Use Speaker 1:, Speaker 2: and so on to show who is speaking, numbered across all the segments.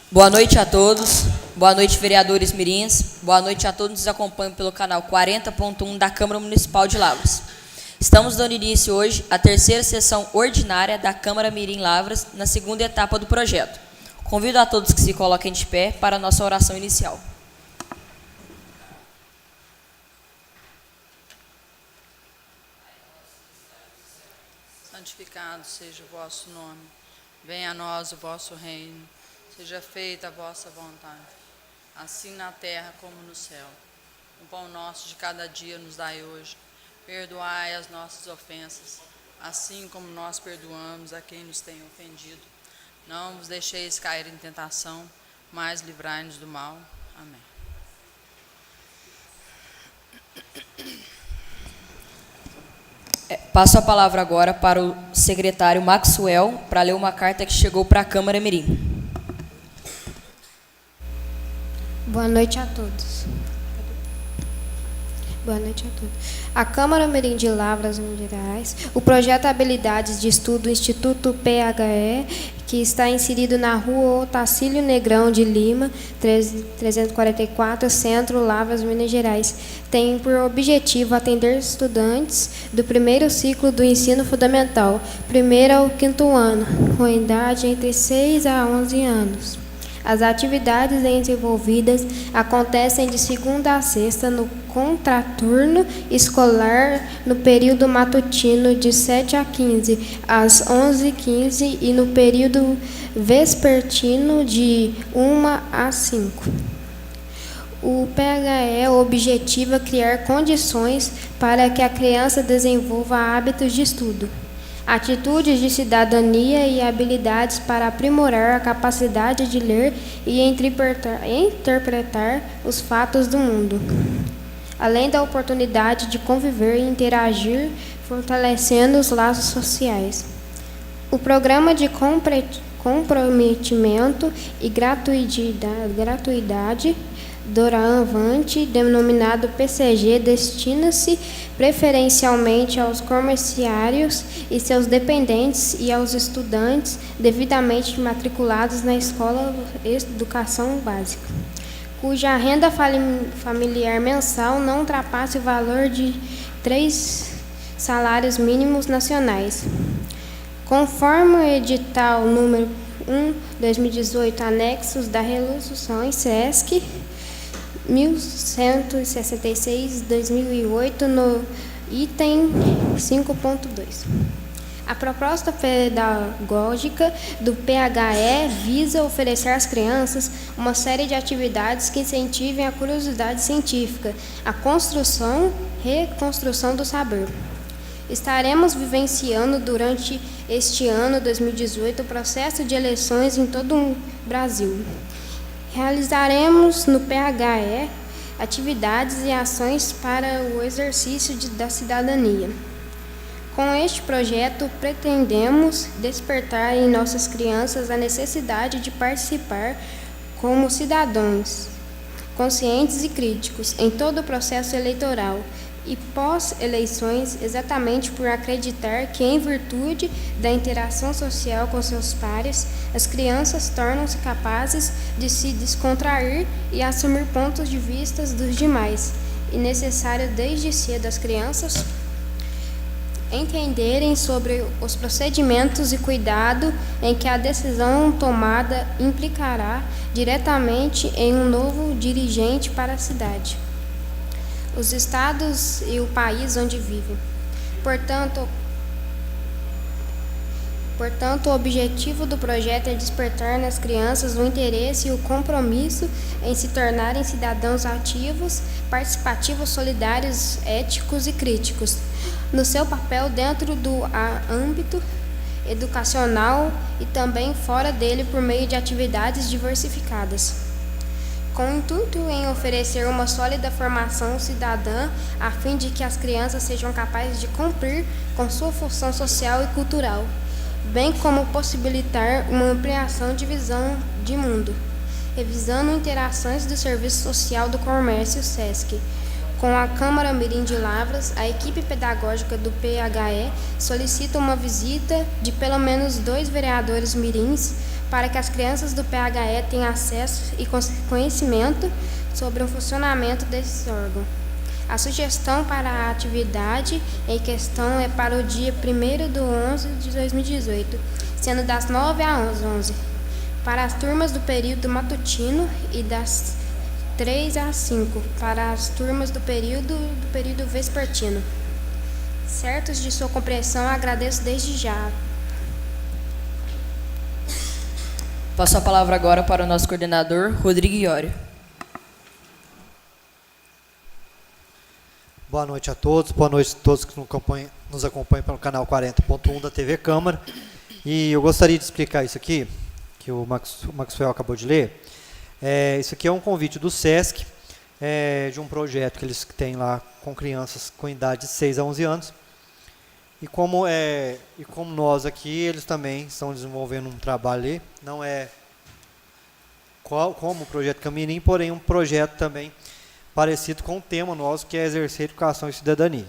Speaker 1: Boa noite a todos, boa noite vereadores mirins, boa noite a todos que nos acompanham pelo canal 40.1 da Câmara Municipal de Lavras. Estamos dando início hoje à terceira sessão ordinária da Câmara Mirim Lavras, na segunda etapa do projeto. Convido a todos que se coloquem de pé para a nossa oração inicial.
Speaker 2: Santificado seja o vosso nome, venha a nós o vosso reino, seja feita a vossa vontade, assim na terra como no céu. O pão nosso de cada dia nos dai hoje, perdoai as nossas ofensas, assim como nós perdoamos a quem nos tem ofendido. Não vos deixeis cair em tentação, mas livrai-nos do mal. Amém.
Speaker 1: Passo a palavra agora para o secretário Maxwell para ler uma carta que chegou para a Câmara Mirim.
Speaker 3: Boa noite a todos. Boa noite a todos. A Câmara Mirim de Lavras, Minas Gerais, o projeto Habilidades de Estudo Instituto PHE, que está inserido na rua Otacílio Negrão de Lima, 344, Centro, Lavras, Minas Gerais, tem por objetivo atender estudantes do primeiro ciclo do ensino fundamental, primeiro ao quinto ano, com idade entre 6 a 11 anos. As atividades desenvolvidas acontecem de segunda a sexta no contraturno escolar no período matutino de 7 a 15, às 11h15 e no período vespertino de 1 a 5. O PHE objetiva criar condições para que a criança desenvolva hábitos de estudo, atitudes de cidadania e habilidades para aprimorar a capacidade de ler e interpretar os fatos do mundo, além da oportunidade de conviver e interagir, fortalecendo os laços sociais. O programa de comprometimento e gratuidade doravante, denominado PCG, destina-se preferencialmente aos comerciários e seus dependentes e aos estudantes devidamente matriculados na Escola de Educação Básica, cuja renda familiar mensal não ultrapasse o valor de 3 salários mínimos nacionais. Conforme o edital número 1/2018, anexos da Resolução SESC 1166/2008, no item 5.2. A proposta pedagógica do PHE visa oferecer às crianças uma série de atividades que incentivem a curiosidade científica, a construção e reconstrução do saber. Estaremos vivenciando durante este ano 2018 o processo de eleições em todo o Brasil. Realizaremos no PHE atividades e ações para o exercício da cidadania. Com este projeto, pretendemos despertar em nossas crianças a necessidade de participar como cidadãos conscientes e críticos em todo o processo eleitoral e pós-eleições, exatamente por acreditar que, em virtude da interação social com seus pares, as crianças tornam-se capazes de se descontrair e assumir pontos de vista dos demais, e necessário desde cedo as crianças entenderem sobre os procedimentos e cuidado em que a decisão tomada implicará diretamente em um novo dirigente para a cidade, os estados e o país onde vivem. Portanto, o objetivo do projeto é despertar nas crianças o interesse e o compromisso em se tornarem cidadãos ativos, participativos, solidários, éticos e críticos, no seu papel dentro do âmbito educacional e também fora dele por meio de atividades diversificadas, com o intuito em oferecer uma sólida formação cidadã, a fim de que as crianças sejam capazes de cumprir com sua função social e cultural, bem como possibilitar uma ampliação de visão de mundo, revisando interações do Serviço Social do Comércio SESC, com a Câmara Mirim de Lavras, a equipe pedagógica do PHE solicita uma visita de pelo menos 2 vereadores mirins para que as crianças do PHE tenham acesso e conhecimento sobre o funcionamento desse órgão. A sugestão para a atividade em questão é para o dia 1º/11/2018, sendo das 9 às 11, para as turmas do período matutino e das 3 às 5, para as turmas do período vespertino. Certos de sua compreensão, agradeço desde já.
Speaker 1: Passo a palavra agora para o nosso coordenador, Rodrigo Iório.
Speaker 4: Boa noite a todos, boa noite a todos que nos acompanham pelo canal 40.1 da TV Câmara. E eu gostaria de explicar isso aqui, que o Maxwell acabou de ler. Isso aqui é um convite do SESC, de um projeto que eles têm lá com crianças com idade de 6 a 11 anos. E como nós aqui, eles também estão desenvolvendo um trabalho ali, não é como o projeto Camirim, porém um projeto também parecido com o tema nosso, que é exercer educação e cidadania.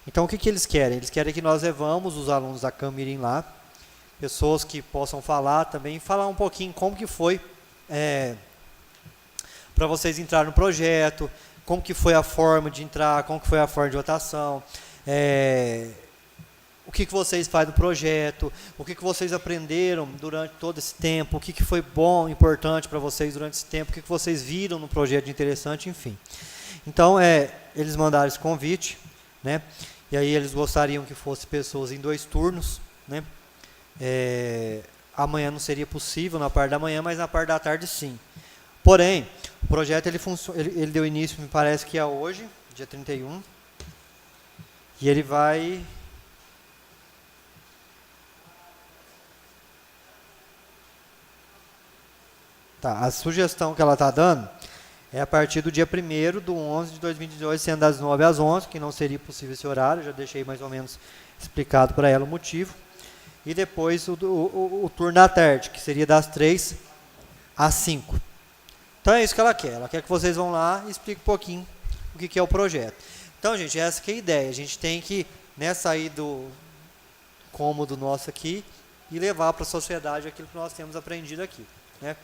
Speaker 4: Então, o que eles querem? Eles querem que nós levamos os alunos da Camirim lá, pessoas que possam falar também, falar um pouquinho como que foi para vocês entrarem no projeto, como que foi a forma de entrar, como que foi a forma de votação, o que vocês fazem no projeto, o que vocês aprenderam durante todo esse tempo, o que foi bom, importante para vocês durante esse tempo, o que vocês viram no projeto de interessante, enfim. Então, eles mandaram esse convite, né? E aí eles gostariam que fossem pessoas em 2 turnos, né? Amanhã não seria possível na parte da manhã, mas na parte da tarde sim. Porém, o projeto ele deu início, me parece que é hoje, dia 31, e ele vai... Tá, a sugestão que ela está dando é a partir do dia 1º/11/2018, sendo das 9 às 11, que não seria possível esse horário, já deixei mais ou menos explicado para ela o motivo. E depois o turno da tarde, que seria das 3 às 5. Então é isso que ela quer que vocês vão lá e expliquem um pouquinho o que é o projeto. Então, gente, essa que é a ideia, a gente tem que sair do cômodo nosso aqui e levar para a sociedade aquilo que nós temos aprendido aqui, né?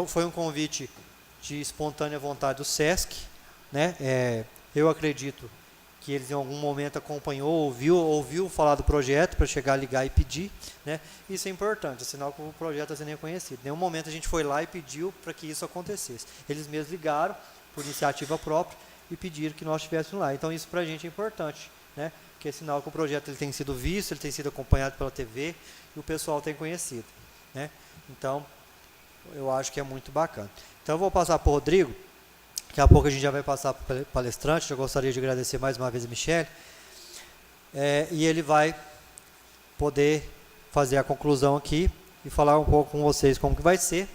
Speaker 4: Foi um convite de espontânea vontade do SESC, né? Eu acredito que eles em algum momento acompanhou, ouviu falar do projeto para chegar, ligar e pedir, né? Isso é importante, é sinal que o projeto está sendo reconhecido. Em nenhum momento a gente foi lá e pediu para que isso acontecesse. Eles mesmos ligaram por iniciativa própria e pediram que nós estivéssemos lá. Então isso para a gente é importante, né? Que é sinal que o projeto ele tem sido visto, ele tem sido acompanhado pela TV e o pessoal tem conhecido, né? Então, eu acho que é muito bacana. Então, eu vou passar para o Rodrigo. Daqui a pouco a gente já vai passar para o palestrante. Eu gostaria de agradecer mais uma vez a Michele. E ele vai poder fazer a conclusão aqui e falar um pouco com vocês como que vai ser.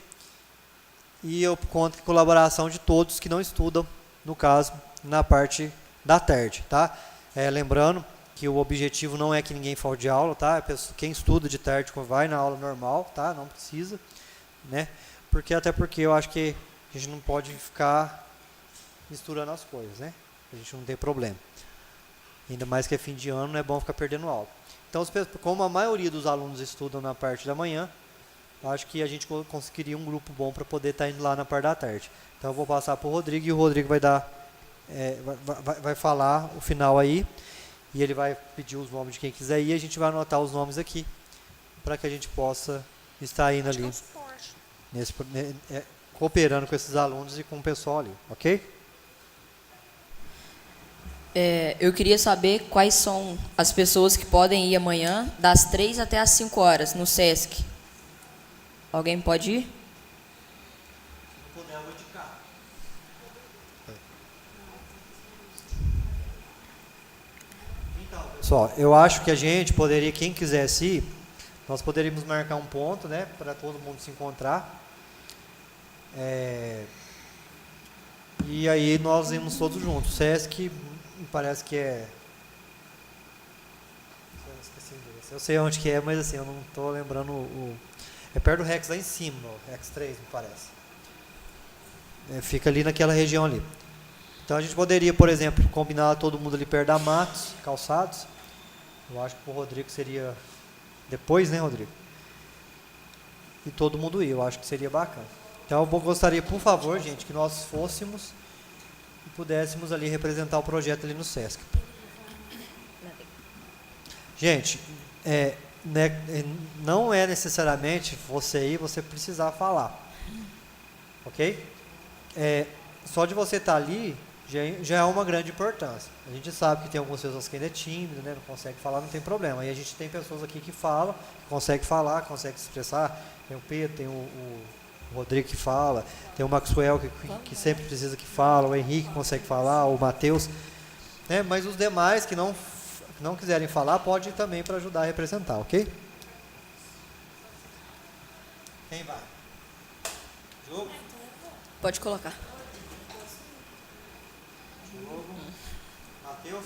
Speaker 4: E eu conto com a colaboração de todos que não estudam, no caso, na parte da tarde, tá? Lembrando que o objetivo não é que ninguém falte de aula, tá? Quem estuda de tarde vai na aula normal, tá? Não precisa, né? Até porque eu acho que a gente não pode ficar misturando as coisas, né? A gente não tem problema. Ainda mais que é fim de ano, não é bom ficar perdendo aula. Então, como a maioria dos alunos estudam na parte da manhã, acho que a gente conseguiria um grupo bom para poder estar indo lá na parte da tarde. Então, eu vou passar para o Rodrigo e o Rodrigo vai vai falar o final aí. E ele vai pedir os nomes de quem quiser ir, e a gente vai anotar os nomes aqui, para que a gente possa estar indo ali, cooperando com esses alunos e com o pessoal ali, ok?
Speaker 1: Eu queria saber quais são as pessoas que podem ir amanhã, das 3 até as 5 horas, no SESC. Alguém pode ir?
Speaker 4: Se puder, eu vou indicar. Pessoal, eu acho que a gente poderia, quem quisesse ir, nós poderíamos marcar um ponto, né, para todo mundo se encontrar. E aí nós íamos todos juntos. SESC, me parece que eu sei onde que é, mas assim, eu não estou lembrando é perto do Rex lá em cima, o Rex 3, me parece. Fica ali naquela região ali. Então a gente poderia, por exemplo, combinar todo mundo ali perto da Matos, calçados. Eu acho que o Rodrigo seria depois, né, Rodrigo? E todo mundo ir, eu acho que seria bacana. Então eu gostaria, por favor, gente, que nós fôssemos e pudéssemos ali representar o projeto ali no Sesc. Gente, não é necessariamente você precisar falar, ok? Só de você estar ali já é uma grande importância. A gente sabe que tem algumas pessoas que ainda é tímido, né, não consegue falar, não tem problema. E a gente tem pessoas aqui que falam, que conseguem falar, conseguem se expressar. Tem o Pedro, tem o Rodrigo que fala, tem o Maxwell que sempre precisa que fala, o Henrique consegue falar, o Matheus, né? Mas os demais que não quiserem falar, pode ir também para ajudar a representar, ok? Quem vai? Diogo?
Speaker 1: Pode colocar.
Speaker 4: Diogo? Matheus?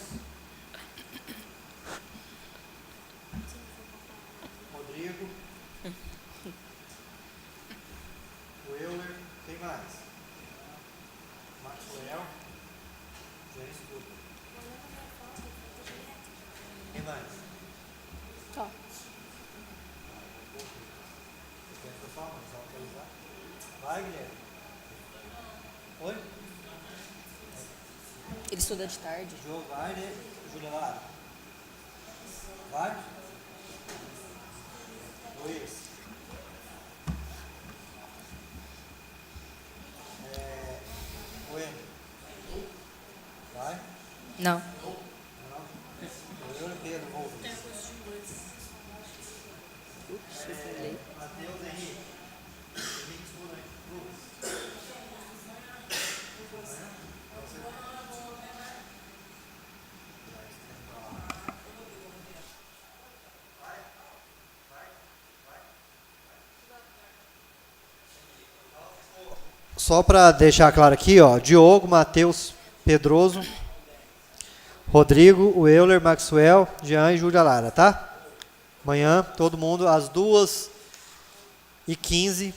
Speaker 4: Rodrigo? O Euler? Quem mais? Maxwell? Já escuta. Quem mais?
Speaker 1: Tá.
Speaker 4: Vai, Guilherme. Oi?
Speaker 1: Ele estuda de tarde.
Speaker 4: João vai, né? Júlia Lara. Vai? Luiz. Bueno. Vai?
Speaker 1: Não.
Speaker 4: Eu e Pedro, vou. Matheus, Henrique. Henrique, estuda aí. Só para deixar claro aqui, ó, Diogo, Matheus, Pedroso, Rodrigo, o Euler, Maxwell, Jean e Júlia Lara, tá? Amanhã, todo mundo, às 2h15,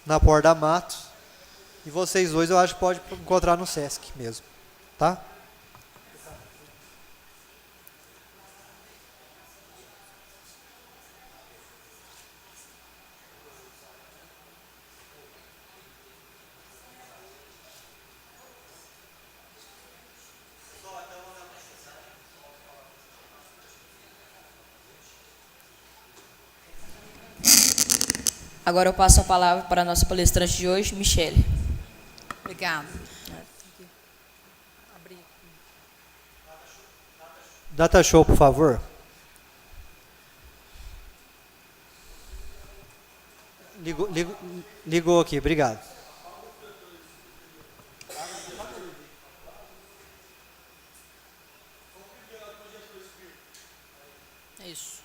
Speaker 4: na Porta da Matos. E vocês dois, eu acho que pode encontrar no Sesc mesmo, tá?
Speaker 1: Agora eu passo a palavra para a nossa palestrante de hoje, Michele.
Speaker 2: Obrigada.
Speaker 4: Data show, por favor. Ligou aqui, obrigado.
Speaker 2: É isso.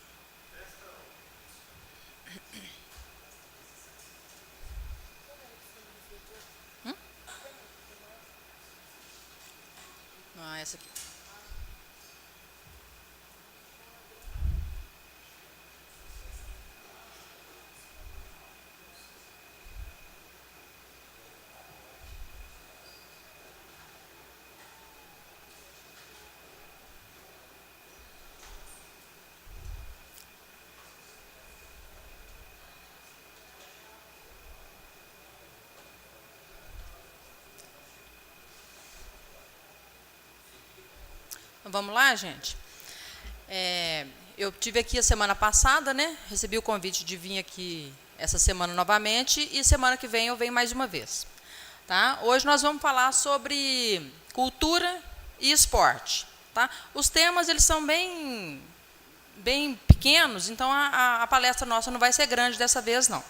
Speaker 2: Essa aqui. Vamos lá, gente? Eu tive aqui a semana passada, né? Recebi o convite de vir aqui essa semana novamente e semana que vem eu venho mais uma vez. Tá? Hoje nós vamos falar sobre cultura e esporte. Tá? Os temas eles são bem pequenos, então a palestra nossa não vai ser grande dessa vez, não.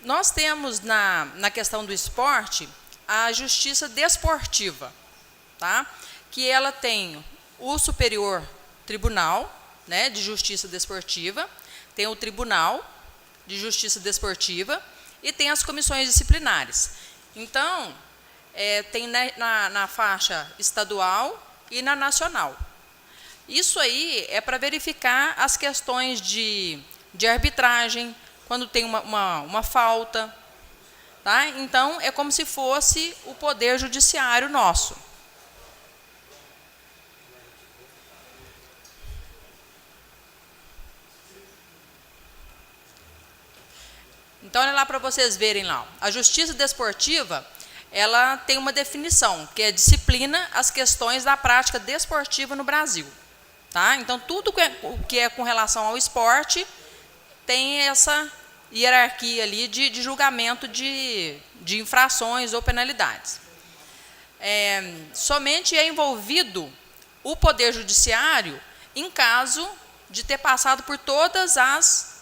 Speaker 2: Nós temos na questão do esporte a justiça desportiva, tá? Que ela tem o Superior Tribunal, né, de Justiça Desportiva, tem o Tribunal de Justiça Desportiva e tem as comissões disciplinares. Então, tem na faixa estadual e na nacional. Isso aí é para verificar as questões de arbitragem, quando tem uma falta, Tá? Então, é como se fosse o poder judiciário nosso. Então, olha lá para vocês verem lá. A justiça desportiva, ela tem uma definição, que é disciplina as questões da prática desportiva no Brasil. Tá? Então, tudo que é com relação ao esporte tem essa hierarquia ali de julgamento de infrações ou penalidades. Somente é envolvido o Poder Judiciário em caso de ter passado por todas as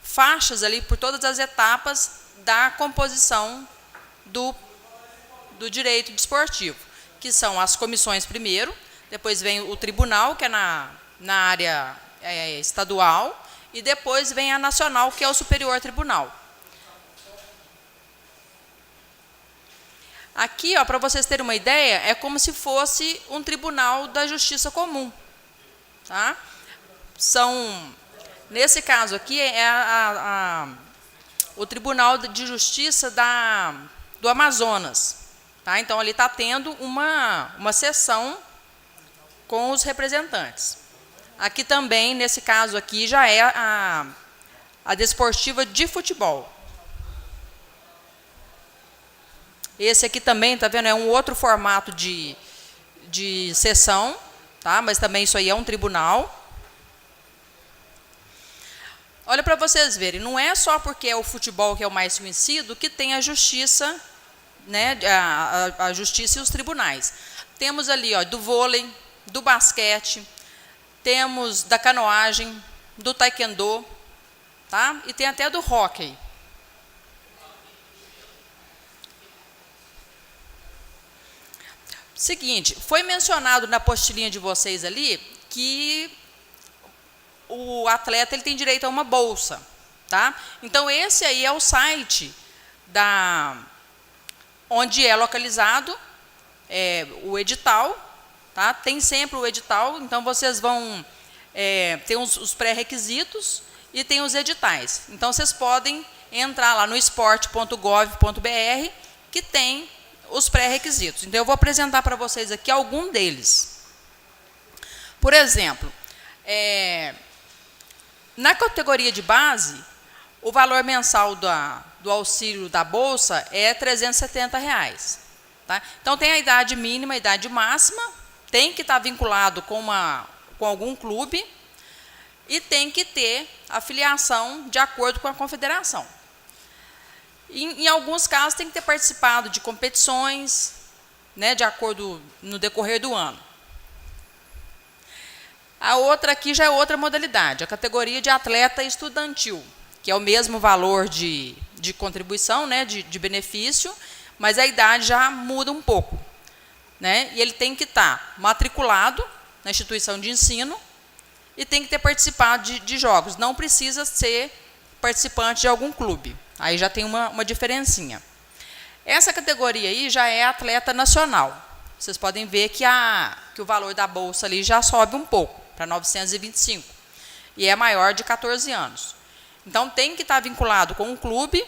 Speaker 2: faixas ali, por todas as etapas da composição do direito desportivo, que são as comissões primeiro, depois vem o tribunal, que é na área estadual, e depois vem a nacional, que é o Superior Tribunal. Aqui, para vocês terem uma ideia, é como se fosse um tribunal da justiça comum. Tá? Nesse caso aqui, o Tribunal de Justiça do Amazonas. Tá? Então, ali está tendo uma sessão com os representantes. Aqui também, nesse caso aqui, já é a desportiva de futebol. Esse aqui também, tá vendo? É um outro formato de sessão, tá? Mas também isso aí é um tribunal. Olha para vocês verem, não é só porque é o futebol que é o mais conhecido que tem a justiça, né? A justiça e os tribunais. Temos ali, ó, do vôlei, do basquete, temos da canoagem, do taekwondo, tá? E tem até do hóquei. Seguinte, foi mencionado na apostilinha de vocês ali que o atleta ele tem direito a uma bolsa, tá? Então esse aí é o site onde é localizado o edital, tá? Tem sempre o edital, então vocês vão ter os pré-requisitos e tem os editais. Então vocês podem entrar lá no esporte.gov.br que tem os pré-requisitos. Então eu vou apresentar para vocês aqui algum deles. Por exemplo, na categoria de base, o valor mensal do auxílio da bolsa é R$ 370. Tá? Então tem a idade mínima, a idade máxima, tem que estar vinculado com algum clube e tem que ter a filiação de acordo com a confederação. Em alguns casos tem que ter participado de competições, né, de acordo no decorrer do ano. A outra aqui já é outra modalidade, a categoria de atleta estudantil, que é o mesmo valor de contribuição, né, de benefício, mas a idade já muda um pouco. Né, e ele tem que estar matriculado na instituição de ensino e tem que ter participado de jogos. Não precisa ser participante de algum clube. Aí já tem uma diferencinha. Essa categoria aí já é atleta nacional. Vocês podem ver que o valor da bolsa ali já sobe um pouco, para 925. E é maior de 14 anos. Então, tem que estar vinculado com um clube,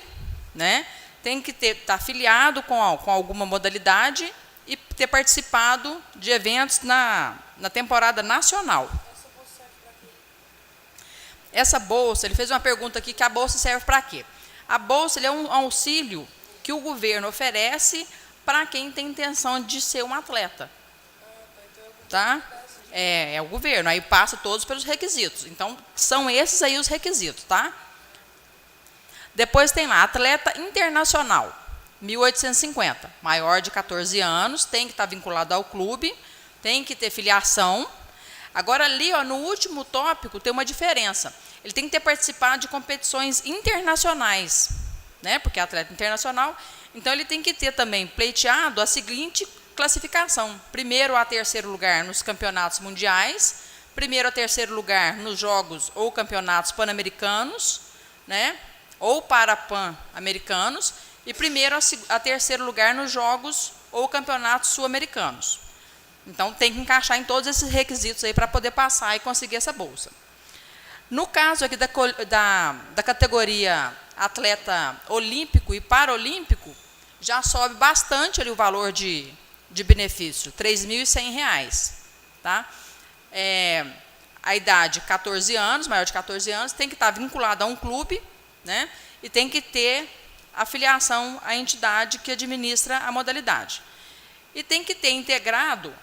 Speaker 2: né? Tem que estar afiliado com alguma modalidade e ter participado de eventos na temporada nacional. Essa bolsa, ele fez uma pergunta aqui, que a bolsa serve para quê? A bolsa é um auxílio que o governo oferece para quem tem intenção de ser um atleta. Tá? É o governo, aí passa todos pelos requisitos. Então, são esses aí os requisitos, tá? Depois tem lá, atleta internacional, 1.850, maior de 14 anos, tem que estar vinculado ao clube, tem que ter filiação. Agora, ali, ó, no último tópico, tem uma diferença. Ele tem que ter participado de competições internacionais, né? Porque é atleta internacional. Então, ele tem que ter também pleiteado a seguinte classificação. Primeiro a terceiro lugar nos campeonatos mundiais, primeiro a terceiro lugar nos jogos ou campeonatos pan-americanos, né? Ou para-pan-americanos, e primeiro a terceiro lugar nos jogos ou campeonatos sul-americanos. Então, tem que encaixar em todos esses requisitos aí para poder passar e conseguir essa bolsa. No caso aqui da categoria atleta olímpico e paralímpico, já sobe bastante ali o valor de benefício, R$ 3.100. Tá? A idade 14 anos, maior de 14 anos, tem que estar vinculado a um clube, né? E tem que ter afiliação à entidade que administra a modalidade. E tem que ter integrado,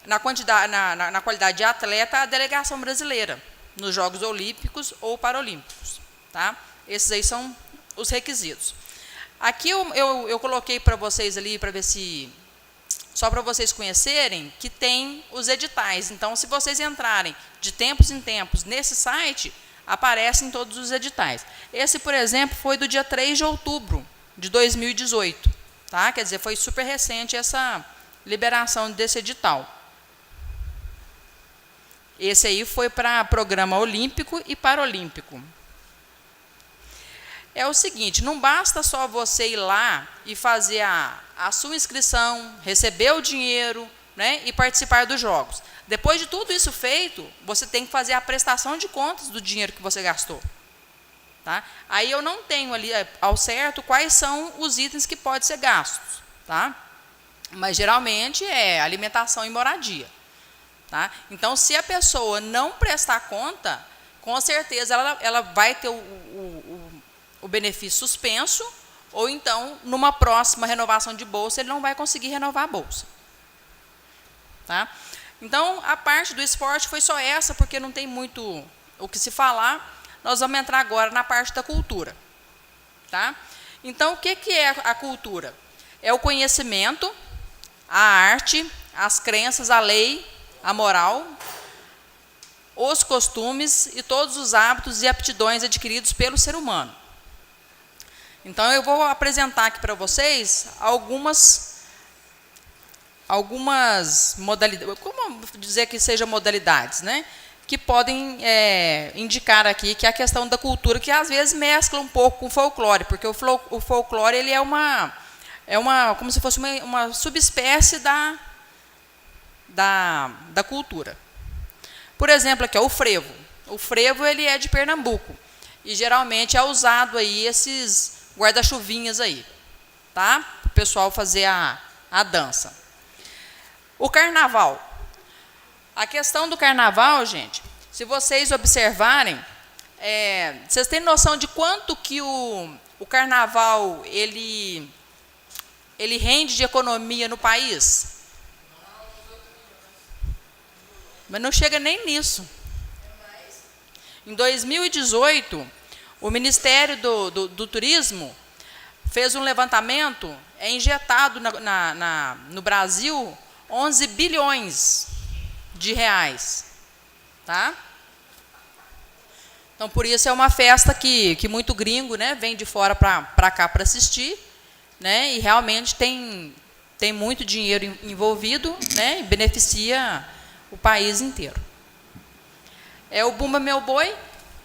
Speaker 2: na qualidade de atleta, a delegação brasileira, nos Jogos Olímpicos ou Paralímpicos. Tá? Esses aí são os requisitos. Aqui eu coloquei para vocês ali, para ver se... Só para vocês conhecerem que tem os editais. Então, se vocês entrarem de tempos em tempos nesse site, aparecem todos os editais. Esse, por exemplo, foi do dia 3 de outubro de 2018. Tá? Quer dizer, foi super recente essa liberação desse edital. Esse aí foi para programa olímpico e paralímpico. É o seguinte, não basta só você ir lá e fazer a sua inscrição, receber o dinheiro, né, e participar dos jogos. Depois de tudo isso feito, você tem que fazer a prestação de contas do dinheiro que você gastou. Tá? Aí eu não tenho ali ao certo quais são os itens que podem ser gastos. Tá? Mas geralmente é alimentação e moradia. Tá? Então, se a pessoa não prestar conta, com certeza ela vai ter o benefício suspenso, ou então, numa próxima renovação de bolsa, ele não vai conseguir renovar a bolsa. Tá? Então, a parte do esporte foi só essa, porque não tem muito o que se falar. Nós vamos entrar agora na parte da cultura. Tá? Então, o que é a cultura? É o conhecimento, a arte, as crenças, a lei, a moral, os costumes e todos os hábitos e aptidões adquiridos pelo ser humano. Então, eu vou apresentar aqui para vocês algumas modalidades, como dizer que sejam modalidades, né? Que podem indicar aqui que é a questão da cultura, que às vezes mescla um pouco com o folclore, porque o folclore ele é como se fosse uma subespécie da cultura. Por exemplo, aqui, ó, o frevo. O frevo ele é de Pernambuco e geralmente é usado aí esses guarda-chuvinhas aí, tá? Para o pessoal fazer a dança. O carnaval. A questão do carnaval, gente, se vocês observarem, vocês têm noção de quanto que o carnaval ele rende de economia no país? Mas não chega nem nisso. Em 2018, o Ministério do Turismo fez um levantamento, injetado no Brasil 11 bilhões de reais. Tá? Então, por isso é uma festa que muito gringo, né, vem de fora para cá para assistir, né, e realmente tem muito dinheiro envolvido, né, e beneficia o país inteiro. O Bumba Meu Boi,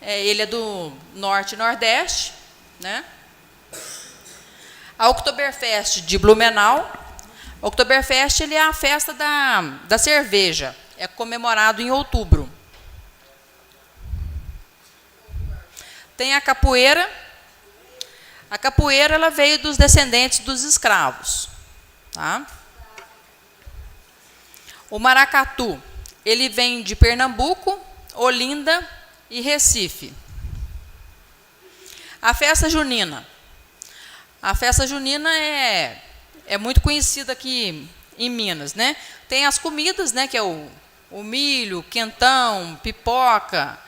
Speaker 2: ele é do Norte e Nordeste, né? A Oktoberfest de Blumenau. A Oktoberfest ele é a festa da cerveja, é comemorado em outubro. Tem a capoeira. A capoeira ela veio dos descendentes dos escravos. Tá? O maracatu, ele vem de Pernambuco, Olinda e Recife. A festa junina. A festa junina é muito conhecida aqui em Minas, né? Tem as comidas, né, que é o milho, quentão, pipoca,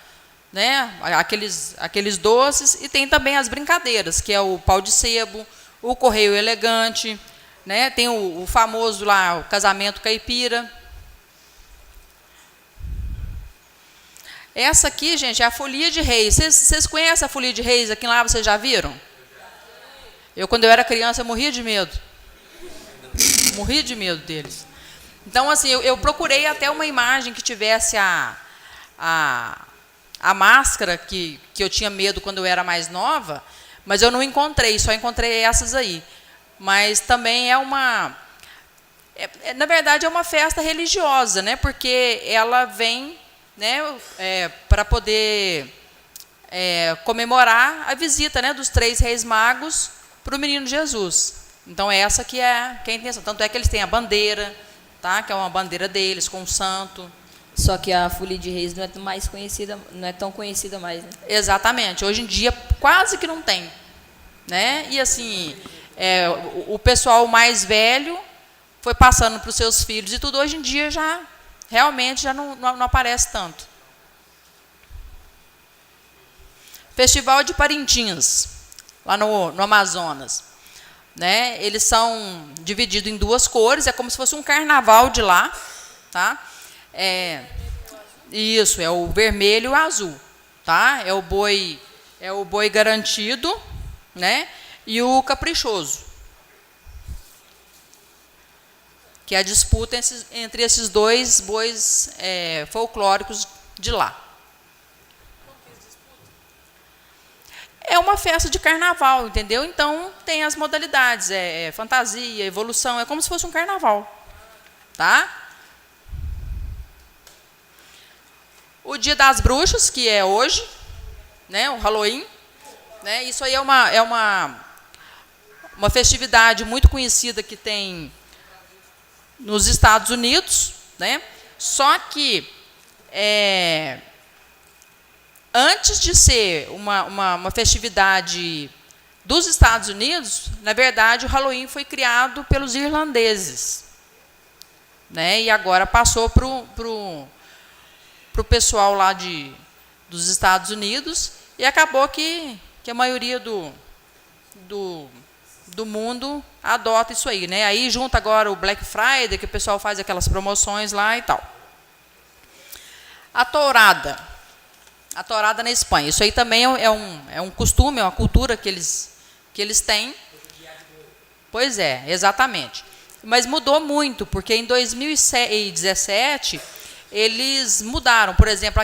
Speaker 2: né, aqueles doces, e tem também as brincadeiras, que é o pau de sebo, o correio elegante, né, tem o famoso lá, o casamento caipira. Essa aqui, gente, é a folia de reis. Vocês conhecem a folia de reis aqui lá, vocês já viram? Eu, quando eu era criança, morria de medo. Morria de medo deles. Então, assim, eu procurei até uma imagem que tivesse a máscara que eu tinha medo quando eu era mais nova, mas eu não encontrei, só encontrei essas aí. Mas também na verdade, é uma festa religiosa, né? Porque ela vem, né, para poder comemorar a visita, né, dos 3 reis magos para o menino Jesus. Então, essa que é a intenção. Tanto é que eles têm a bandeira, tá, que é uma bandeira deles, com o santo.
Speaker 1: Só que a Folia de Reis não é mais conhecida, não é tão conhecida mais, né?
Speaker 2: Exatamente. Hoje em dia, quase que não tem. Né? E, assim, o pessoal mais velho foi passando para os seus filhos e tudo. Hoje em dia, realmente, já não aparece tanto. Festival de Parintins, lá no Amazonas. Né? Eles são divididos em 2 cores, é como se fosse um carnaval de lá. Tá? Isso, é o vermelho e o azul. Tá? É o boi garantido, né? E o caprichoso. Que é a disputa entre esses 2 bois folclóricos de lá. É uma festa de carnaval, entendeu? Então, tem as modalidades, fantasia, evolução, é como se fosse um carnaval. Tá? O Dia das Bruxas, que é hoje, né, o Halloween, né, isso aí é uma festividade muito conhecida que tem nos Estados Unidos, né? Só que antes de ser uma festividade dos Estados Unidos, na verdade, o Halloween foi criado pelos irlandeses, né? E agora passou para o pessoal lá dos Estados Unidos e acabou que a maioria do mundo adota isso aí, né? Aí junta agora o Black Friday, que o pessoal faz aquelas promoções lá e tal. A tourada na Espanha. Isso aí também é um costume, é uma cultura que eles têm. Pois é, exatamente. Mas mudou muito, porque em 2017 eles mudaram. Por exemplo,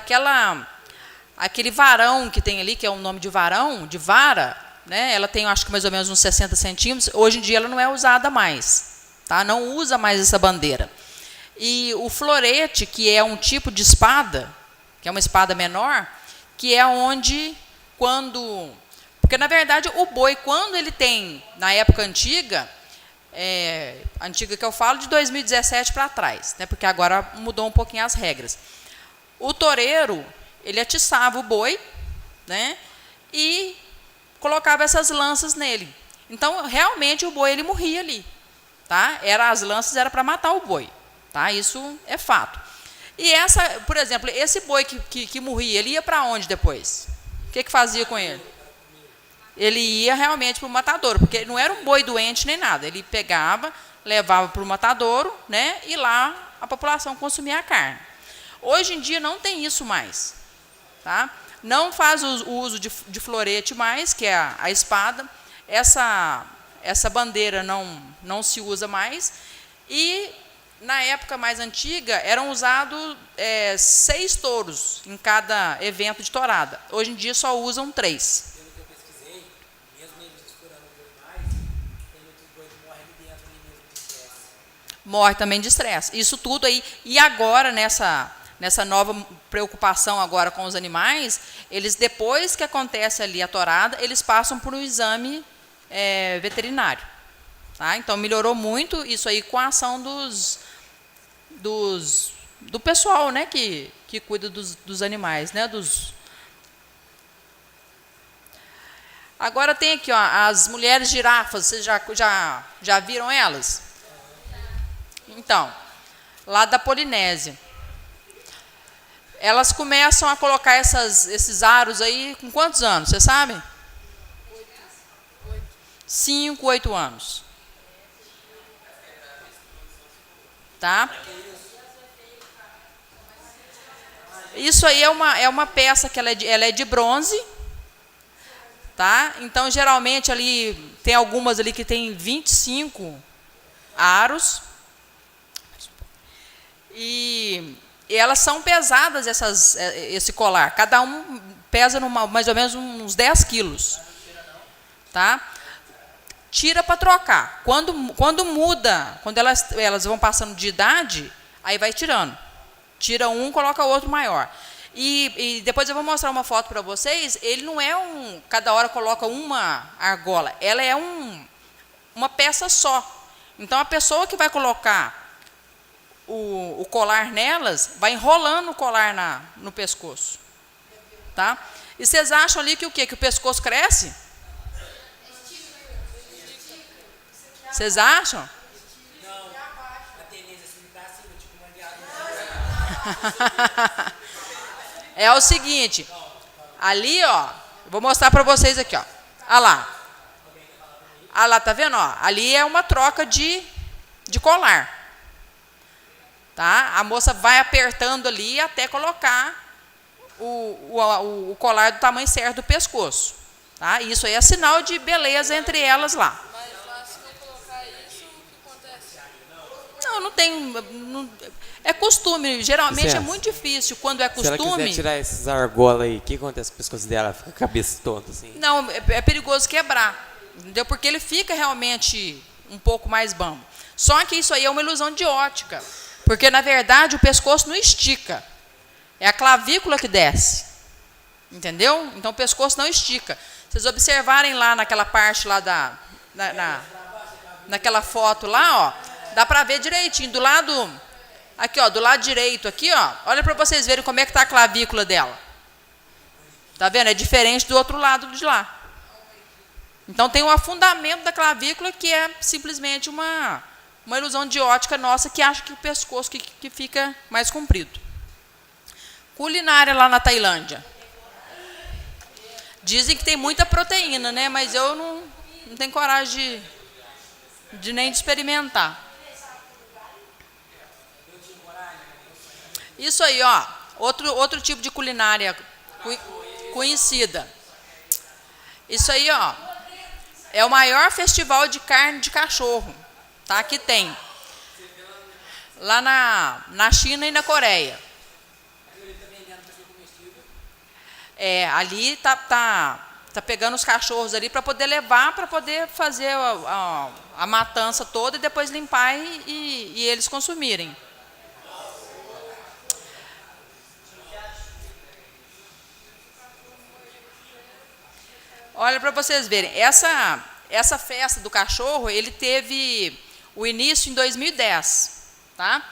Speaker 2: aquele varão que tem ali, que é o nome de varão, de vara, né? Ela tem, acho que mais ou menos uns 60 centímetros. Hoje em dia ela não é usada mais. Tá? Não usa mais essa bandeira. E o florete, que é um tipo de espada, que é uma espada menor, que é onde, porque, na verdade, o boi, quando ele tem, na época antiga que eu falo de 2017 para trás, né, porque agora mudou um pouquinho as regras. O toureiro, ele atiçava o boi, né, e colocava essas lanças nele. Então, realmente, o boi ele morria ali. Tá? As lanças era para matar o boi. Tá? Isso é fato. E por exemplo, esse boi que morria, ele ia para onde depois? O que fazia com ele? Ele ia realmente para o matadouro, porque não era um boi doente nem nada. Ele pegava, levava para o matadouro, né, e lá a população consumia a carne. Hoje em dia não tem isso mais. Tá? Não faz o uso de florete mais, que é a espada. Essa bandeira não se usa mais. E, na época mais antiga, eram usados 6 touros em cada evento de tourada. Hoje em dia só usam 3.
Speaker 5: Pelo que eu pesquisei, mesmo eles misturando o boi mais, tem muitos boi que morrem ali dentro ali mesmo de estresse.
Speaker 2: Morre também de estresse. Isso tudo aí. E agora, nessa nova preocupação agora com os animais, eles, depois que acontece ali a tourada, eles passam por um exame veterinário. Tá? Então, melhorou muito isso aí com a ação do pessoal, né, que cuida dos animais. Né, Agora tem aqui, ó, as mulheres girafas, vocês já viram elas? Então, lá da Polinésia. Elas começam a colocar esses aros aí com quantos anos, vocês sabem? 5, 8 anos. Tá? Isso aí é uma peça que ela é de bronze. Tá? Então, geralmente, ali tem algumas ali que tem 25 aros. E elas são pesadas, esse colar. Cada um pesa mais ou menos uns 10 quilos. Tá? Tira para trocar. Quando muda, quando elas vão passando de idade, aí vai tirando. Tira um, coloca outro maior. E depois eu vou mostrar uma foto para vocês. Ele não é cada hora coloca uma argola. Ela é uma peça só. Então, a pessoa que vai colocar o colar nelas, vai enrolando o colar no pescoço. Tá? E vocês acham ali que o quê? Que o pescoço cresce? Vocês acham?
Speaker 5: Não, a tendência é subir pra cima, tipo uma viadura.
Speaker 2: É o seguinte, ali, ó, vou mostrar para vocês aqui, ó. Olha lá. Olha lá, tá vendo? Ó, ali é uma troca de colar. Tá? A moça vai apertando ali até colocar o colar do tamanho certo do pescoço. Tá? Isso aí é sinal de beleza entre elas lá.
Speaker 6: Mas lá, se não colocar isso, o que acontece?
Speaker 2: Não tem. É costume. Geralmente
Speaker 7: Licença.
Speaker 2: é muito difícil. Quando é
Speaker 7: Se ela
Speaker 2: costume.
Speaker 7: quiser tirar esses argolas aí, o que acontece com o pescoço dela? Fica com a cabeça tonta, assim.
Speaker 2: Não, é perigoso quebrar. Entendeu? Porque ele fica realmente um pouco mais bambo. Só que isso aí é uma ilusão de ótica. Porque, na verdade, o pescoço não estica. É a clavícula que desce. Entendeu? Então, o pescoço não estica. Vocês observarem lá naquela parte lá naquela foto lá, ó, dá para ver direitinho. Do lado, aqui, ó, do lado direito, aqui, ó, olha para vocês verem como é que está a clavícula dela. Tá vendo? É diferente do outro lado de lá. Então, tem um afundamento da clavícula que é simplesmente uma ilusão de ótica nossa que acha que o pescoço que fica mais comprido. Culinária lá na Tailândia. Dizem que tem muita proteína, né? Mas eu não tenho coragem de nem de experimentar. Isso aí, ó. Outro tipo de culinária conhecida. Isso aí, ó. É o maior festival de carne de cachorro, tá? Que tem. Lá na China e na Coreia. Ali tá pegando os cachorros ali para poder levar, para poder fazer a matança toda e depois limpar e eles consumirem. Olha para vocês verem, essa festa do cachorro, ele teve o início em 2010, tá?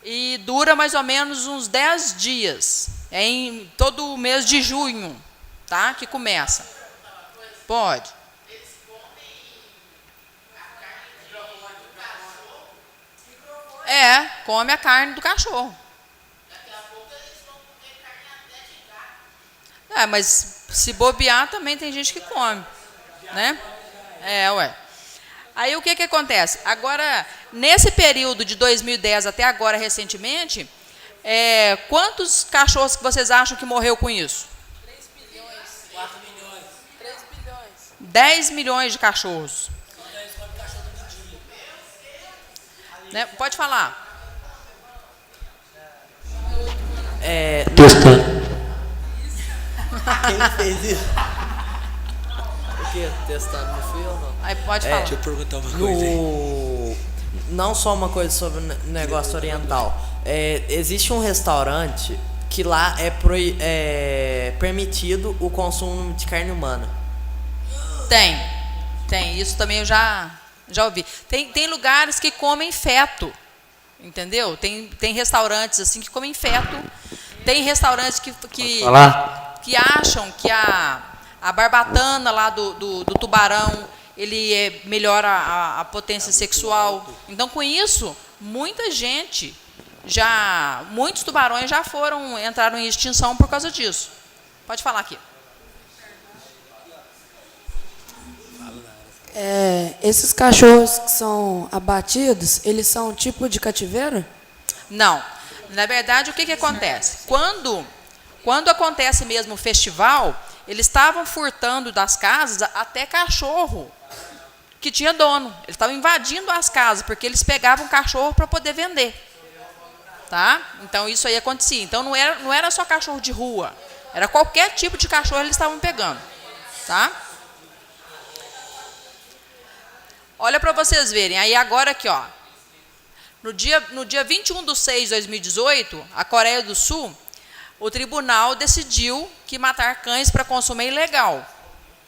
Speaker 2: E dura mais ou menos uns 10 dias. É em todo o mês de junho, tá? Que começa. Pode. Come a carne do cachorro. Mas se bobear também tem gente que come, né? Ué. Aí o que acontece? Agora, nesse período de 2010 até agora, recentemente, quantos cachorros que vocês acham que morreu com isso?
Speaker 6: 3 bilhões. 4 milhões. 3 bilhões.
Speaker 2: 10 milhões de cachorros. Né? Pode falar.
Speaker 8: Testando. Quem fez isso? O que? Testando no fio ou não?
Speaker 2: Aí pode falar.
Speaker 8: Deixa eu perguntar uma coisa aí. Não só uma coisa sobre o negócio oriental. Existe um restaurante que lá é permitido o consumo de carne humana.
Speaker 2: Tem. Isso também eu já ouvi. Tem lugares que comem feto, entendeu? Tem restaurantes assim que comem feto. Tem restaurantes que acham que a barbatana lá do tubarão, ele melhora a potência sexual. Então, com isso, muitos tubarões já entraram em extinção por causa disso. Pode falar aqui.
Speaker 6: Esses cachorros que são abatidos, eles são um tipo de cativeiro?
Speaker 2: Não. Na verdade, o que acontece? Quando acontece mesmo o festival, eles estavam furtando das casas até cachorro que tinha dono. Eles estavam invadindo as casas, porque eles pegavam cachorro para poder vender. Tá? Então, isso aí acontecia. Então, não era só cachorro de rua. Era qualquer tipo de cachorro eles estavam pegando. Tá? Olha para vocês verem. Aí, agora aqui, ó. No dia 21/6 de 2018, a Coreia do Sul O tribunal decidiu que matar cães para consumo é ilegal.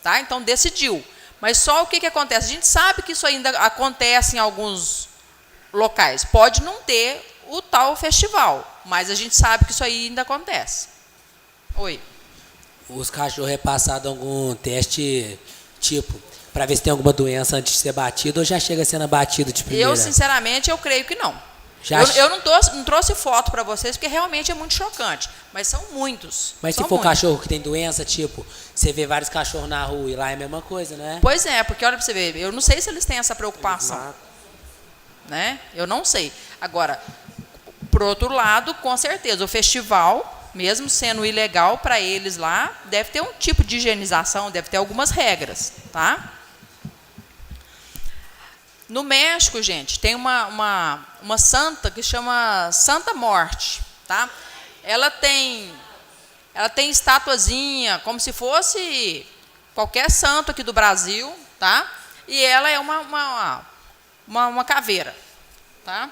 Speaker 2: Tá? Então, decidiu. Mas só o que acontece? A gente sabe que isso ainda acontece em alguns locais. Pode não ter o tal festival, mas a gente sabe que isso aí ainda acontece. Oi.
Speaker 5: Os cachorros é passado algum teste, tipo, para ver se tem alguma doença antes de ser batido ou já chega sendo abatido de primeira?
Speaker 2: Eu, sinceramente, eu creio que não.
Speaker 5: Já
Speaker 2: Eu não trouxe foto para vocês, porque realmente é muito chocante. Mas são muitos.
Speaker 5: Mas
Speaker 2: são
Speaker 5: se for
Speaker 2: muitos.
Speaker 5: cachorro que tem doença, tipo, você vê vários cachorros na rua e lá é a mesma coisa, né?
Speaker 2: Pois é, porque olha para você ver, eu não sei se eles têm essa preocupação. Né? Eu não sei. Agora, por outro lado, com certeza, o festival, mesmo sendo ilegal para eles lá, deve ter um tipo de higienização, deve ter algumas regras, tá? No México, gente, tem uma santa que chama Santa Morte, tá? Ela tem estatuazinha, como se fosse qualquer santo aqui do Brasil, tá? E ela é uma caveira, tá?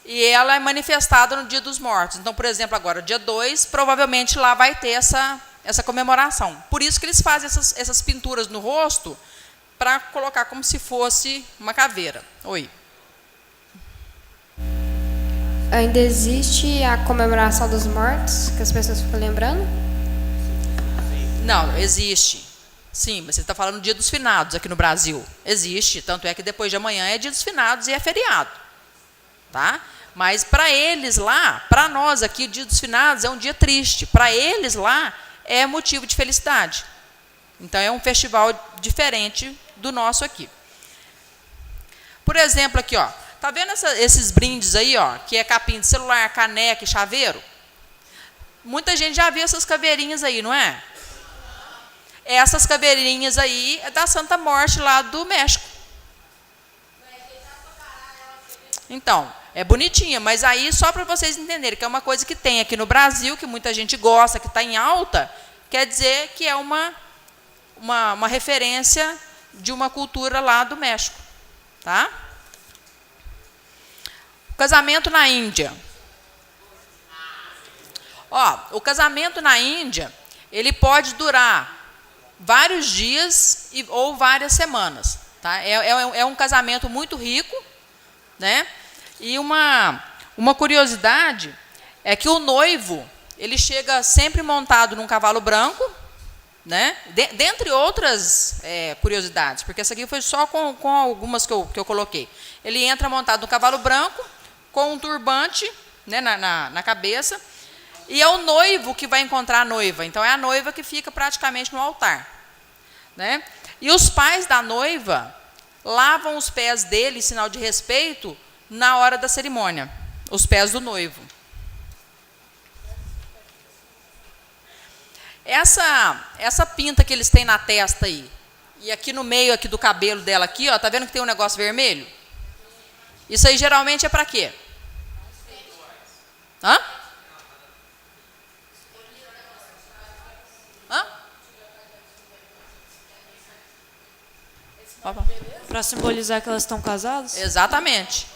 Speaker 2: E ela é manifestada no Dia dos Mortos. Então, por exemplo, agora, dia 2, provavelmente lá vai ter essa comemoração. Por isso que eles fazem essas pinturas no rosto, para colocar como se fosse uma caveira. Oi.
Speaker 3: Ainda existe a comemoração dos mortos, que as pessoas ficam lembrando?
Speaker 2: Não, existe. Sim, mas você está falando do Dia dos Finados aqui no Brasil. Existe, tanto é que depois de amanhã é Dia dos Finados e é feriado. Tá? Mas para eles lá, para nós aqui, o Dia dos Finados é um dia triste. Para eles lá, é motivo de felicidade. Então, é um festival diferente do nosso aqui. Por exemplo, aqui, ó, tá vendo esses brindes aí, ó, que é capim de celular, caneca e chaveiro? Muita gente já viu essas caveirinhas aí, não é? Essas caveirinhas aí é da Santa Morte lá do México. Então, é bonitinha, mas aí só para vocês entenderem que é uma coisa que tem aqui no Brasil, que muita gente gosta, que está em alta, quer dizer que é uma referência de uma cultura lá do México. Tá? O casamento na Índia. Ó, o casamento na Índia, ele pode durar vários dias ou várias semanas. Tá? É um casamento muito rico, né? E uma curiosidade é que o noivo, ele chega sempre montado num cavalo branco, né? Dentre outras curiosidades, porque essa aqui foi só com algumas que eu coloquei. Ele entra montado no cavalo branco, com um turbante, né, na cabeça, e é o noivo que vai encontrar a noiva. Então, é a noiva que fica praticamente no altar. Né? E os pais da noiva lavam os pés dele, em sinal de respeito, na hora da cerimônia. Os pés do noivo. Essa pinta que eles têm na testa aí, e aqui no meio aqui do cabelo dela aqui, ó, tá vendo que tem um negócio vermelho? Isso aí geralmente é para quê? Hã? Hã?
Speaker 9: Para simbolizar que elas estão casadas?
Speaker 2: Exatamente.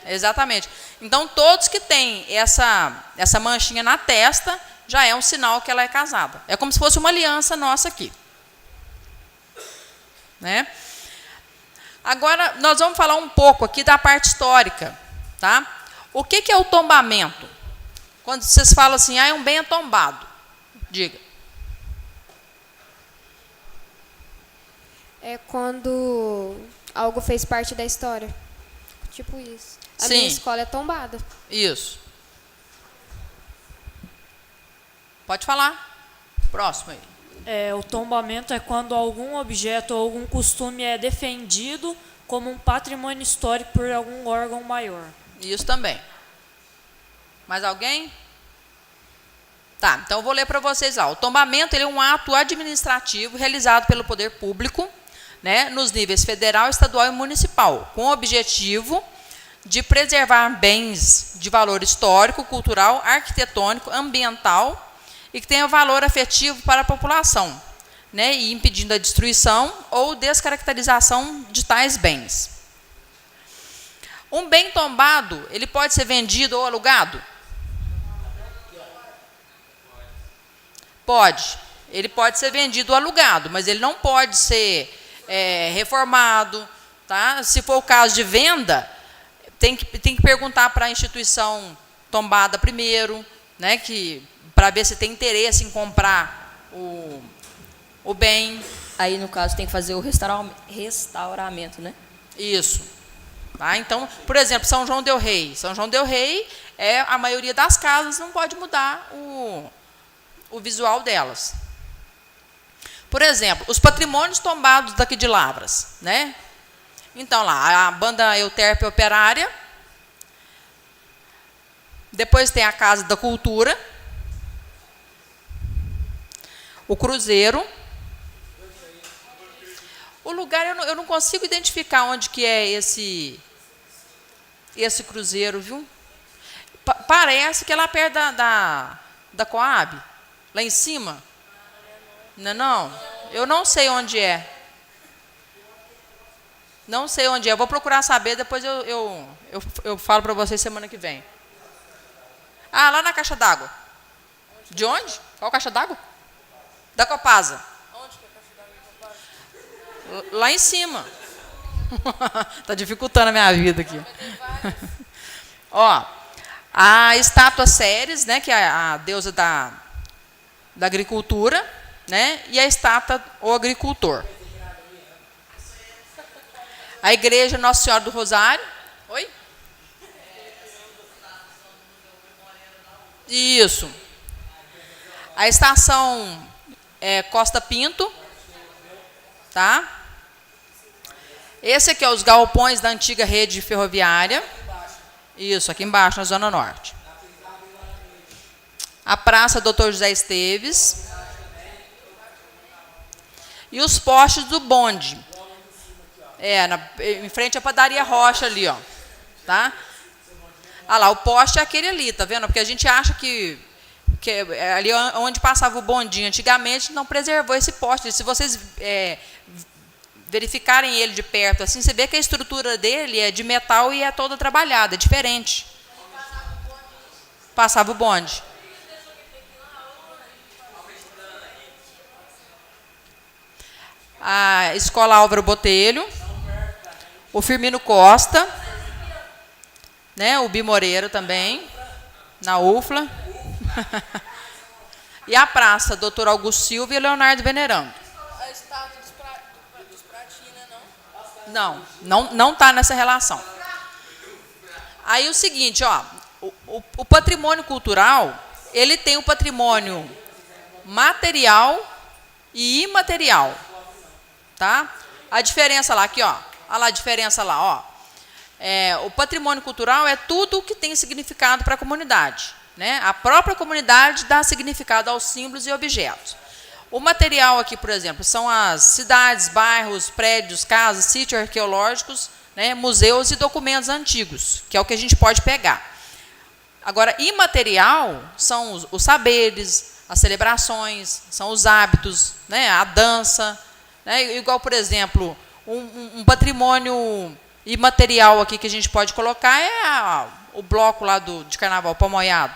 Speaker 2: Exatamente. Então, todos que têm essa manchinha na testa, já é um sinal que ela é casada. É como se fosse uma aliança nossa aqui. Né? Agora, nós vamos falar um pouco aqui da parte histórica. Tá? O que é o tombamento? Quando vocês falam assim, é um bem tombado. Diga.
Speaker 3: É quando algo fez parte da história. Tipo isso. A minha escola é tombada.
Speaker 2: Isso. Pode falar. Próximo aí.
Speaker 9: O tombamento é quando algum objeto ou algum costume é defendido como um patrimônio histórico por algum órgão maior.
Speaker 2: Isso também. Mais alguém? Tá, então eu vou ler para vocês lá. O tombamento ele é um ato administrativo realizado pelo poder público, né, nos níveis federal, estadual e municipal, com o objetivo de preservar bens de valor histórico, cultural, arquitetônico, ambiental e que tenha valor afetivo para a população, né, e impedindo a destruição ou descaracterização de tais bens. Um bem tombado, ele pode ser vendido ou alugado? Pode. Ele pode ser vendido ou alugado, mas ele não pode ser reformado. Tá? Se for o caso de venda, tem que perguntar para a instituição tombada primeiro, né, para ver se tem interesse em comprar o bem.
Speaker 1: Aí, no caso, tem que fazer o restauramento, né?
Speaker 2: Isso. Tá? Então, por exemplo, São João del Rei. São João del Rei, a maioria das casas não pode mudar o visual delas. Por exemplo, os patrimônios tombados daqui de Lavras, né? Então, lá, a banda Euterpe Operária. Depois tem a Casa da Cultura. O Cruzeiro. O lugar, eu não consigo identificar onde que é esse cruzeiro, viu? Parece que é lá perto da Coab. Lá em cima. Não? Eu não sei onde é. Não sei onde é. Eu vou procurar saber, depois eu falo para vocês semana que vem. Ah, lá na Caixa d'Água. De onde? Qual Caixa d'Água? Da Copasa. Onde que é a Caixa d'Água da Copasa? Lá em cima. Está dificultando a minha vida aqui. Ó, a estátua Ceres, né, que é a deusa da agricultura, né, e a estátua O Agricultor. A igreja Nossa Senhora do Rosário. Oi? Isso. A estação Costa Pinto. Tá? Esse aqui é os galpões da antiga rede ferroviária. Isso, aqui embaixo, na Zona Norte. A Praça Dr. José Esteves. E os postes do bonde. Em frente à padaria Rocha ali, ó. Tá? Ah lá, o poste é aquele ali, tá vendo? Porque a gente acha que ali onde passava o bondinho antigamente não preservou esse poste. Se vocês verificarem ele de perto, assim, você vê que a estrutura dele é de metal e é toda trabalhada, é diferente. Passava o bonde. A Escola Álvaro Botelho. O Firmino Costa, né, o Bimoreiro também, na UFLA. E a Praça Dr. Augusto Silva e Leonardo Venerando.
Speaker 6: A estátua dos Pratina, não?
Speaker 2: Não está nessa relação. Aí o seguinte, ó, o patrimônio cultural, ele tem o patrimônio material e imaterial. Tá? A diferença lá, aqui, ó. Olha lá a diferença lá, ó. O patrimônio cultural é tudo que tem significado para a comunidade, né? A própria comunidade dá significado aos símbolos e objetos. O material aqui, por exemplo, são as cidades, bairros, prédios, casas, sítios arqueológicos, né? Museus e documentos antigos, que é o que a gente pode pegar. Agora, imaterial são os saberes, as celebrações, são os hábitos, né? A dança, né? Igual, por exemplo, um patrimônio imaterial aqui que a gente pode colocar é o bloco lá de Carnaval Pamoiado,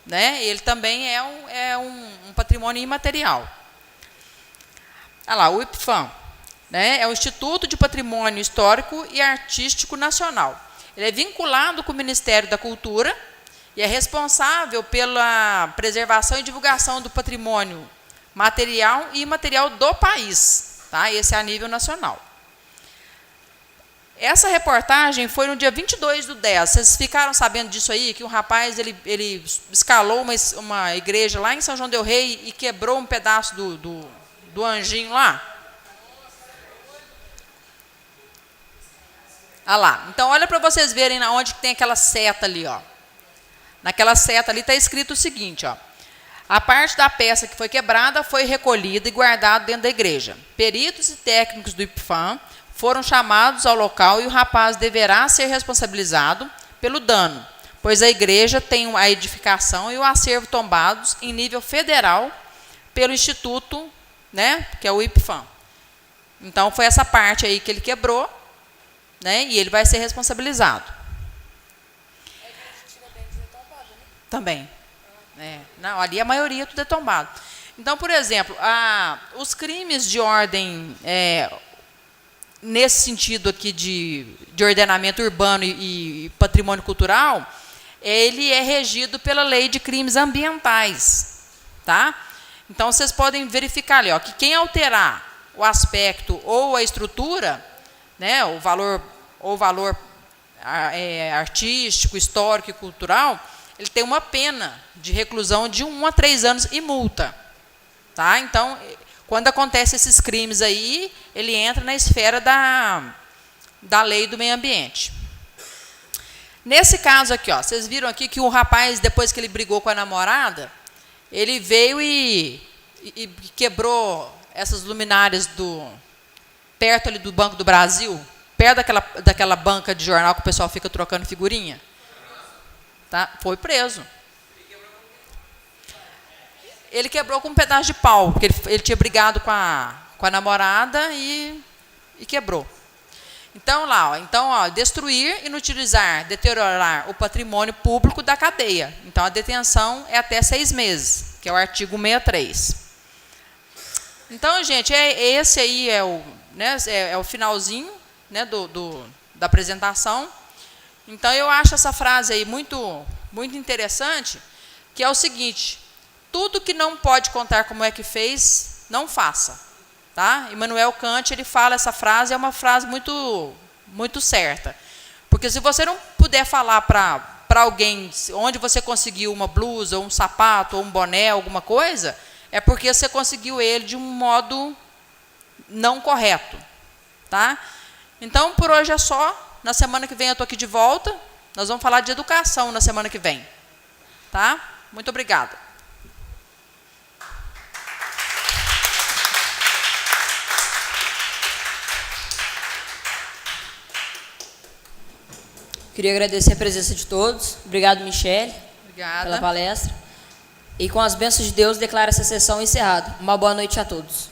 Speaker 2: né? Ele também é um patrimônio imaterial. Olha lá, o IPFAM, né? É o Instituto de Patrimônio Histórico e Artístico Nacional. Ele é vinculado com o Ministério da Cultura e é responsável pela preservação e divulgação do patrimônio material e imaterial do país. Tá? Esse é a nível nacional. Essa reportagem foi no dia 22/10. Vocês ficaram sabendo disso aí? Que um rapaz ele escalou uma igreja lá em São João del Rei e quebrou um pedaço do anjinho lá? Ah lá. Então, olha para vocês verem onde tem aquela seta ali. Ó. Naquela seta ali está escrito o seguinte, ó. A parte da peça que foi quebrada foi recolhida e guardada dentro da igreja. Peritos e técnicos do IPFAM foram chamados ao local e o rapaz deverá ser responsabilizado pelo dano, pois a igreja tem a edificação e o acervo tombados em nível federal pelo Instituto, né, que é o IPFAM. Então, foi essa parte aí que ele quebrou, né, e ele vai ser responsabilizado.
Speaker 6: A igreja de Tiradentes é tombada, né?
Speaker 2: Também. Não, ali a maioria tudo é tombado. Então, por exemplo, os crimes de ordem, nesse sentido aqui de ordenamento urbano e patrimônio cultural, ele é regido pela lei de crimes ambientais, tá? Então, vocês podem verificar ali, ó, que quem alterar o aspecto ou a estrutura, né, o valor artístico, histórico e cultural, ele tem uma pena de reclusão de 1 a 3 anos e multa. Tá? Então, quando acontecem esses crimes aí, ele entra na esfera da lei do meio ambiente. Nesse caso aqui, ó, vocês viram aqui que o rapaz, depois que ele brigou com a namorada, ele veio e quebrou essas luminárias perto ali do Banco do Brasil, perto daquela banca de jornal que o pessoal fica trocando figurinha. Tá? Foi preso. Ele quebrou com um pedaço de pau, porque ele tinha brigado com a namorada e quebrou. Então, destruir, inutilizar, deteriorar o patrimônio público da cadeia. Então, a detenção é até 6 meses, que é o artigo 63. Então, gente, esse aí é o finalzinho, né, da apresentação. Então, eu acho essa frase aí muito, muito interessante, que é o seguinte: tudo que não pode contar como é que fez, não faça. Tá? Immanuel Kant, ele fala essa frase, é uma frase muito, muito certa. Porque se você não puder falar para alguém onde você conseguiu uma blusa, ou um sapato, ou um boné, alguma coisa, é porque você conseguiu ele de um modo não correto. Tá? Então, por hoje é só. Na semana que vem eu estou aqui de volta. Nós vamos falar de educação na semana que vem. Tá? Muito obrigada.
Speaker 1: Queria agradecer a presença de todos. Obrigado, Michele,
Speaker 2: Obrigada.
Speaker 1: pela palestra. E com as bênçãos de Deus, declaro essa sessão encerrada. Uma boa noite a todos.